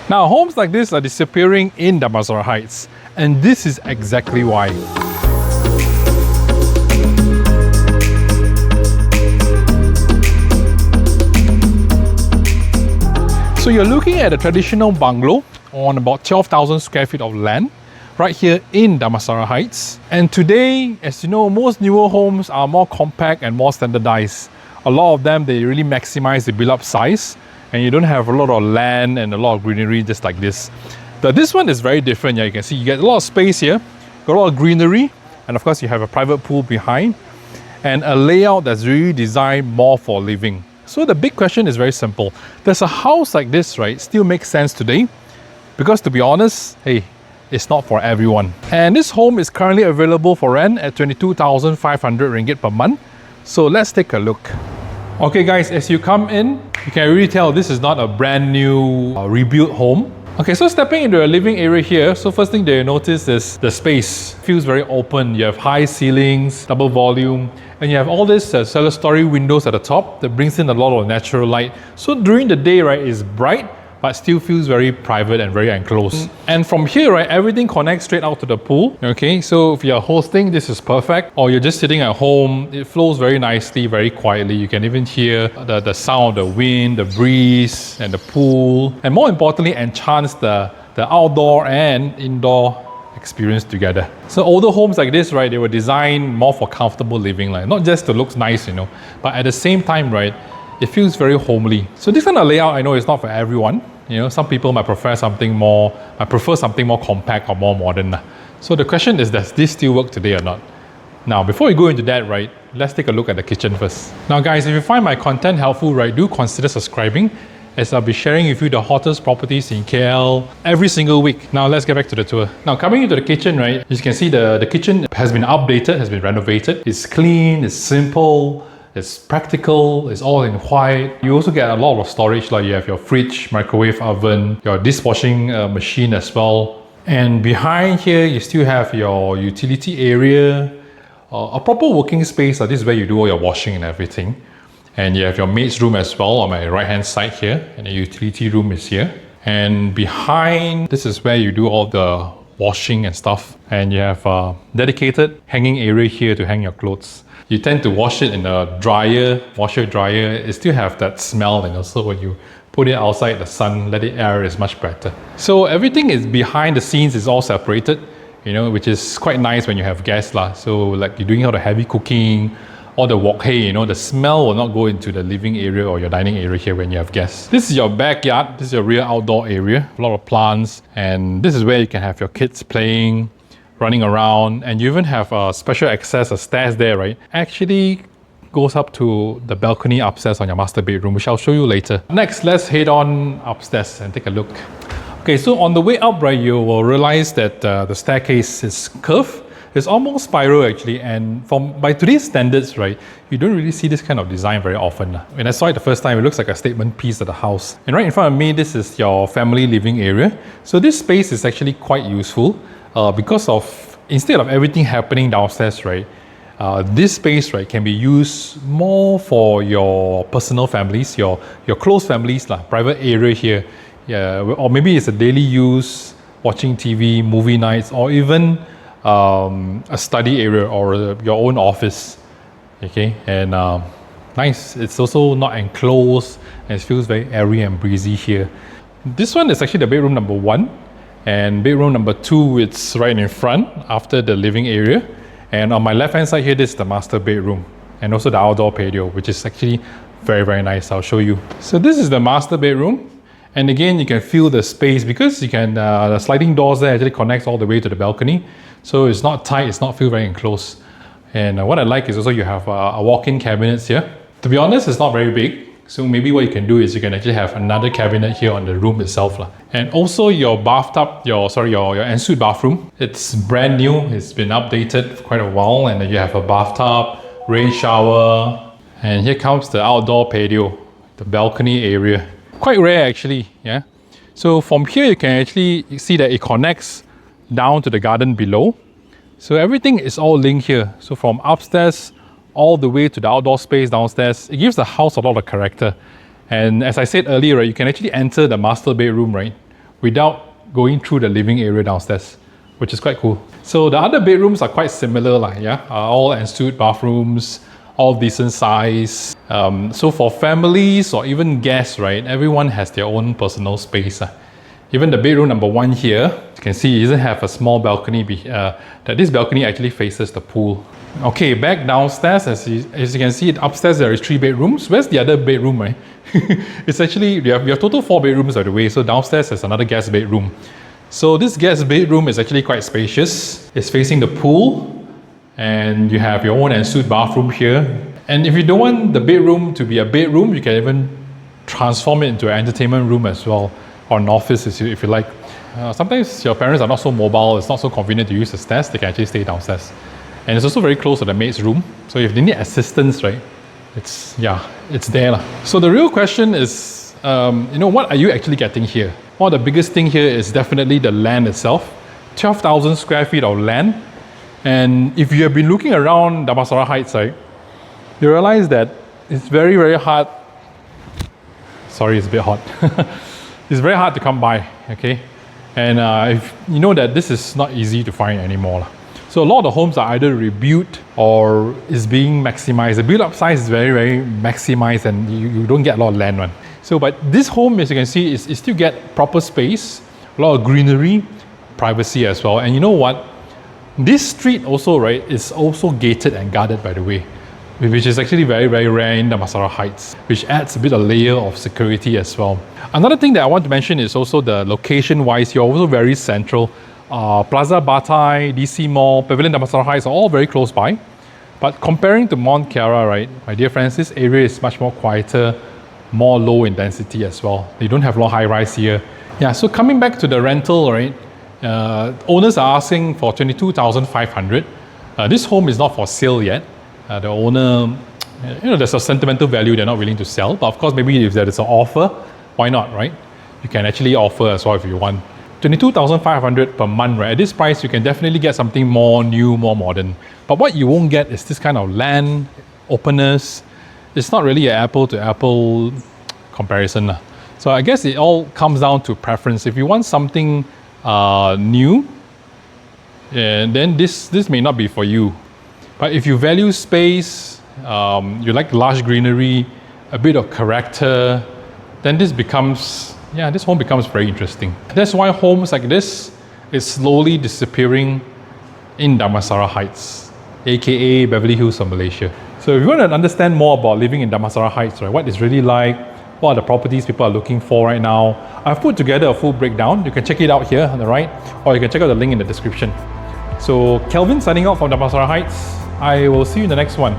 Now, homes like this are disappearing in Damansara Heights, and this is exactly why. So you're looking at a traditional bungalow on about 12,000 square feet of land right here in Damansara Heights. And today, as you know, most newer homes are more compact and more standardized. A lot of them, they really maximize the build-up size, and you don't have a lot of land and a lot of greenery just like this. But this one is very different. Yeah, you can see you get a lot of space here, got a lot of greenery, and of course you have a private pool behind, and a layout that's really designed more for living. So the big question is very simple. Does a house like this, right, still make sense today? Because to be honest, hey, it's not for everyone. And this home is currently available for rent at 22,500 ringgit per month. So let's take a look. Okay guys, as you come in, you can really tell this is not a brand new rebuilt home. Okay, so stepping into a living area here, so first thing that you notice is the space. Feels very open. You have high ceilings, double volume, and you have all these clerestory windows at the top that brings in a lot of natural light. So during the day, right, it's bright, but still feels very private and very enclosed. And from here, right, everything connects straight out to the pool. Okay, so if you're hosting, this is perfect. Or you're just sitting at home, it flows very nicely, very quietly. You can even hear the sound of the wind, the breeze, and the pool. And more importantly, enhance the outdoor and indoor experience together. So older homes like this, right, they were designed more for comfortable living, like not just to look nice, you know, but at the same time, right, it feels very homely. So this kind of layout, I know it's not for everyone. You know, some people might prefer something more compact or more modern. So the question is, does this still work today or not? Now, before we go into that, right, let's take a look at the kitchen first. Now guys, if you find my content helpful, right, do consider subscribing, as I'll be sharing with you the hottest properties in KL every single week. Now let's get back to the tour. Now coming into the kitchen, right, as you can see the kitchen has been updated, has been renovated. It's clean, it's simple, it's practical, it's all in white. You also get a lot of storage, like you have your fridge, microwave oven, your dishwashing machine as well. And behind here, you still have your utility area, a proper working space. This is where you do all your washing and everything. And you have your maid's room as well on my right hand side here, and the utility room is here. And behind, this is where you do all the washing and stuff. And you have a dedicated hanging area here to hang your clothes. You tend to wash it in a dryer, washer dryer. It still have that smell, and also when you put it outside the sun, let it air, is much better. So everything is behind the scenes, is all separated, you know, which is quite nice when you have guests lah. So like you're doing all the heavy cooking, all the wok hei, you know, the smell will not go into the living area or your dining area here when you have guests. This is your backyard. This is your real outdoor area, a lot of plants, and this is where you can have your kids playing, running around, and you even have a special access, a stairs there, right? Actually goes up to the balcony upstairs on your master bedroom, which I'll show you later. Next, let's head on upstairs and take a look. Okay, so on the way up, right, you will realize that the staircase is curved. It's almost spiral actually, and by today's standards, right, you don't really see this kind of design very often. When I saw it the first time, it looks like a statement piece of the house. And right in front of me, this is your family living area. So this space is actually quite useful because of, instead of everything happening downstairs, right, this space, right, can be used more for your personal families, your close families, private area here. Yeah, or maybe it's a daily use, watching TV, movie nights, or even a study area or your own office. Okay, and nice. It's also not enclosed, and it feels very airy and breezy here. This one is actually the bedroom number 1, and bedroom number 2, it's right in front after the living area. And on my left hand side here, this is the master bedroom, and also the outdoor patio, which is actually very, very nice. I'll show you. So this is the master bedroom. And again, you can feel the space because you can, the sliding doors there actually connects all the way to the balcony. So it's not tight, it's not feel very enclosed. And what I like is also you have a walk-in cabinets here. To be honest, it's not very big. So maybe what you can do is you can actually have another cabinet here on the room itself. And also your bathtub, your ensuite bathroom. It's brand new, it's been updated for quite a while. And then you have a bathtub, rain shower. And here comes the outdoor patio, the balcony area. Quite rare actually, yeah. So from here you can actually see that it connects down to the garden below. So everything is all linked here. So from upstairs all the way to the outdoor space downstairs, it gives the house a lot of character. And as I said earlier, right, you can actually enter the master bedroom, right, without going through the living area downstairs, which is quite cool. So the other bedrooms are quite similar, all ensuite bathrooms, all decent size. So for families or even guests, right, everyone has their own personal space. Even the bedroom number 1 here, you can see it doesn't have a small balcony, that this balcony actually faces the pool. Okay, back downstairs, as you can see, upstairs there is 3 bedrooms. Where's the other bedroom, right? It's actually, we have total 4 bedrooms by the way, so downstairs there's another guest bedroom. So this guest bedroom is actually quite spacious. It's facing the pool, and you have your own ensuite bathroom here. And if you don't want the bedroom to be a bedroom, you can even transform it into an entertainment room as well, or an office if you like. Sometimes your parents are not so mobile, it's not so convenient to use the stairs, they can actually stay downstairs. And it's also very close to the maid's room, so if they need assistance, right, it's there. So the real question is, what are you actually getting here? Well, the biggest thing here is definitely the land itself. 12,000 square feet of land. And if you have been looking around Damansara Heights, right, you realize that it's very, very hard. Sorry, it's a bit hot. It's very hard to come by, okay? And if you know that this is not easy to find anymore. So a lot of the homes are either rebuilt or is being maximized. The build-up size is very, very maximized, and you don't get a lot of land one. So, but this home, as you can see, is still get proper space, a lot of greenery, privacy as well. And you know what? This street also, right, is also gated and guarded, by the way, which is actually very, very rare in Damansara Heights, which adds a bit of layer of security as well. Another thing that I want to mention is also the location-wise, you're also very central. Plaza Batai, DC Mall, Pavilion Damansara Heights are all very close by. But comparing to Mont Kiara, right, my dear friends, this area is much more quieter, more low in density as well. They don't have a lot of high-rise here. Yeah, so coming back to the rental, right, owners are asking for 22,500. This home is not for sale yet. The owner, there's a sentimental value they're not willing to sell. But of course, maybe if there is an offer, why not, right? You can actually offer as well if you want. 22,500 per month, right? At this price, you can definitely get something more new, more modern. But what you won't get is this kind of land, openness. It's not really an apple-to-apple comparison. So I guess it all comes down to preference. If you want something new, then this may not be for you. But if you value space, you like lush greenery, a bit of character, then this home becomes very interesting. That's why homes like this is slowly disappearing in Damansara Heights, aka Beverly Hills of Malaysia. So if you want to understand more about living in Damansara Heights, right, what it's really like, what are the properties people are looking for right now, I've put together a full breakdown. You can check it out here on the right, or you can check out the link in the description. So Kelvin signing out from Damansara Heights. I will see you in the next one.